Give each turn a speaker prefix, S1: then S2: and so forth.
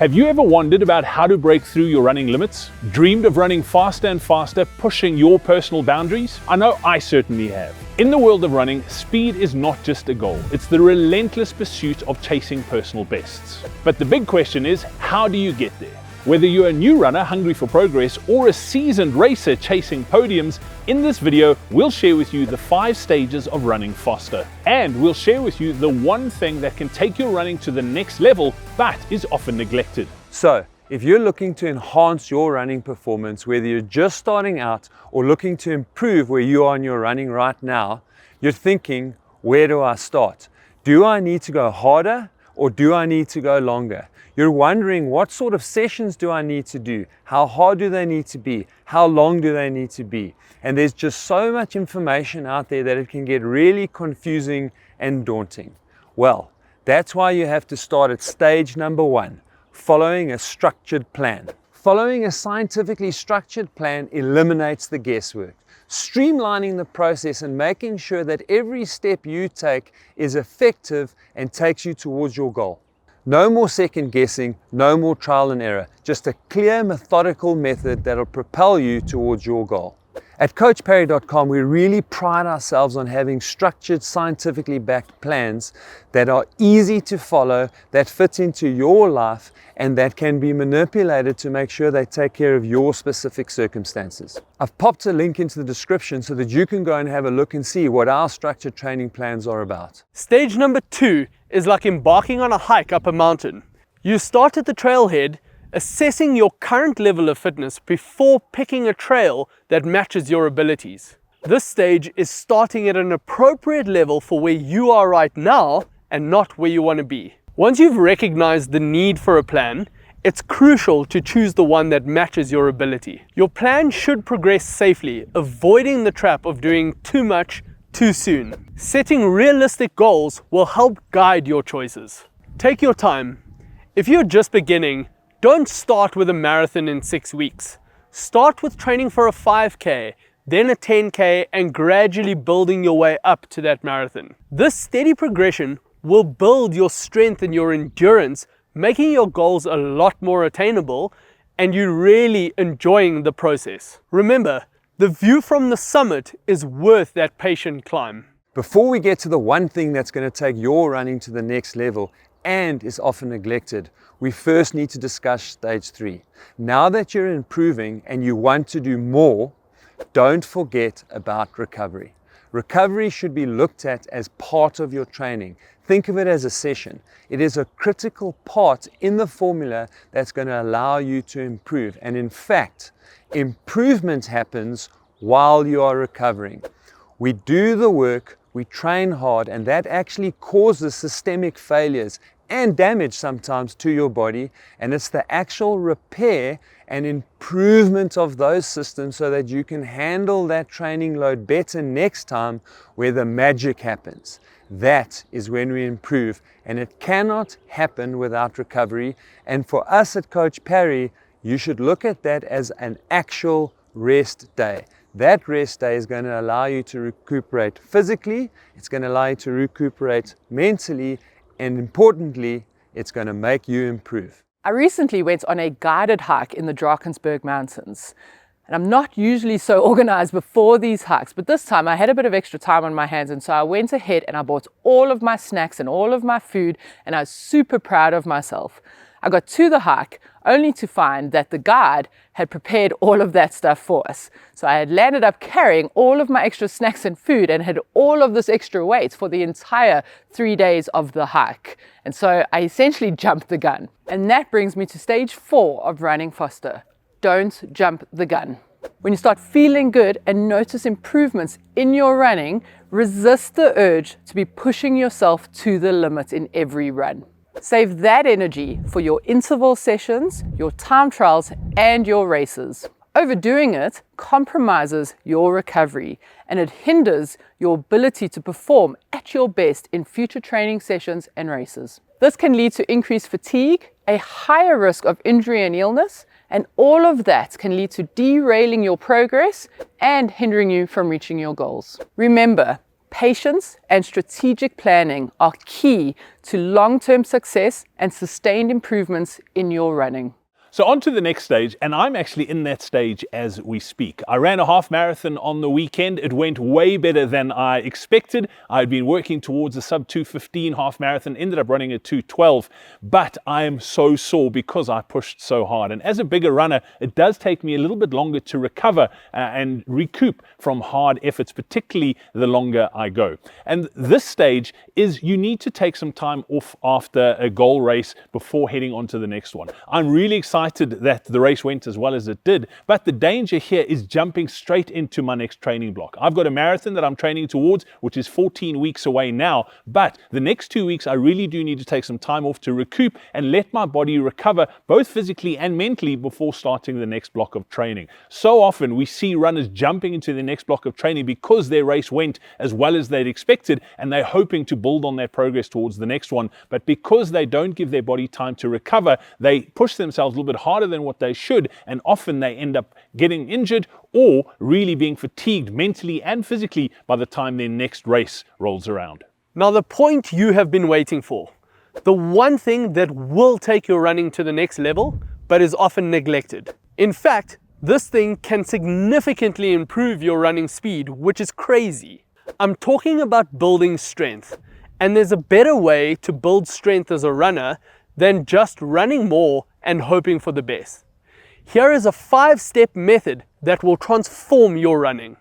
S1: Have you ever wondered about how to break through your running limits? Dreamed of running faster and faster, pushing your personal boundaries? I know I certainly have. In the world of running, speed is not just a goal, it's the relentless pursuit of chasing personal bests. But the big question is, how do you get there? Whether you're a new runner hungry for progress or a seasoned racer chasing podiums, in this video we'll share with you the 5 stages of running faster. And we'll share with you the one thing that can take your running to the next level but is often neglected.
S2: So, if you're looking to enhance your running performance, whether you're just starting out or looking to improve where you are in your running right now, you're thinking, where do I start? Do I need to go harder or do I need to go longer? You're wondering, what sort of sessions do I need to do? How hard do they need to be? How long do they need to be? And there's just so much information out there that it can get really confusing and daunting. Well, that's why you have to start at stage number 1, following a structured plan. Following a scientifically structured plan eliminates the guesswork, streamlining the process and making sure that every step you take is effective and takes you towards your goal. No more second guessing, no more trial and error, just a clear methodical method that'll propel you towards your goal. At CoachParry.com, we really pride ourselves on having structured, scientifically backed plans that are easy to follow, that fit into your life, and that can be manipulated to make sure they take care of your specific circumstances. I've popped a link into the description so that you can go and have a look and see what our structured training plans are about.
S3: Stage number 2 is like embarking on a hike up a mountain. You start at the trailhead, assessing your current level of fitness before picking a trail that matches your abilities. This stage is starting at an appropriate level for where you are right now and not where you want to be. Once you've recognized the need for a plan, it's crucial to choose the one that matches your ability. Your plan should progress safely, avoiding the trap of doing too much too soon. Setting realistic goals will help guide your choices. Take your time. If you're just beginning, don't start with a marathon in 6 weeks. Start with training for a 5K, then a 10K, and gradually building your way up to that marathon. This steady progression will build your strength and your endurance, making your goals a lot more attainable and you really enjoying the process. Remember, the view from the summit is worth that patient climb.
S2: Before we get to the one thing that's going to take your running to the next level and is often neglected, we first need to discuss stage 3. Now that you're improving and you want to do more, don't forget about recovery. Recovery should be looked at as part of your training. Think of it as a session. It is a critical part in the formula that's going to allow you to improve. And in fact, improvement happens while you are recovering. We do the work, we train hard, and that actually causes systemic failures and damage sometimes to your body, and it's the actual repair and improvement of those systems so that you can handle that training load better next time where the magic happens. That is when we improve, and it cannot happen without recovery. And for us at Coach Parry, you should look at that as an actual rest day. That rest day is going to allow you to recuperate physically, it's going to allow you to recuperate mentally, and importantly, it's going to make you improve.
S4: I recently went on a guided hike in the Drakensberg Mountains. And I'm not usually so organized before these hikes, but this time I had a bit of extra time on my hands, and so I went ahead and I bought all of my snacks and all of my food, and I was super proud of myself. I got to the hike only to find that the guide had prepared all of that stuff for us. So I had landed up carrying all of my extra snacks and food and had all of this extra weight for the entire 3 days of the hike. And so I essentially jumped the gun. And that brings me to stage 4 of running faster. Don't jump the gun. When you start feeling good and notice improvements in your running, resist the urge to be pushing yourself to the limit in every run. Save that energy for your interval sessions, your time trials, and your races. Overdoing it compromises your recovery and it hinders your ability to perform at your best in future training sessions and races. This can lead to increased fatigue, a higher risk of injury and illness, and all of that can lead to derailing your progress and hindering you from reaching your goals. Remember, Patience and strategic planning are key to long-term success and sustained improvements in your running.
S1: So on to the next stage, and I'm actually in that stage as we speak. I ran a half marathon on the weekend. It went way better than I expected. I'd been working towards a sub 2:15 half marathon, ended up running a 2:12, but I am so sore because I pushed so hard. And as a bigger runner, it does take me a little bit longer to recover and recoup from hard efforts, particularly the longer I go. And this stage is you need to take some time off after a goal race before heading on to the next one. I'm really excited that the race went as well as it did, but the danger here is jumping straight into my next training block. I've got a marathon that I'm training towards, which is 14 weeks away now, but the next 2 weeks I really do need to take some time off to recoup and let my body recover both physically and mentally before starting the next block of training. So often we see runners jumping into the next block of training because their race went as well as they'd expected and they're hoping to build on that progress towards the next one, but because they don't give their body time to recover, they push themselves a little bit harder than what they should, and often they end up getting injured or really being fatigued mentally and physically by the time their next race rolls around.
S3: Now, the point you have been waiting for, the one thing that will take your running to the next level but is often neglected. In fact, this thing can significantly improve your running speed, which is crazy. I'm talking about building strength, and there's a better way to build strength as a runner than just running more and hoping for the best. Here is a 5-step method that will transform your running.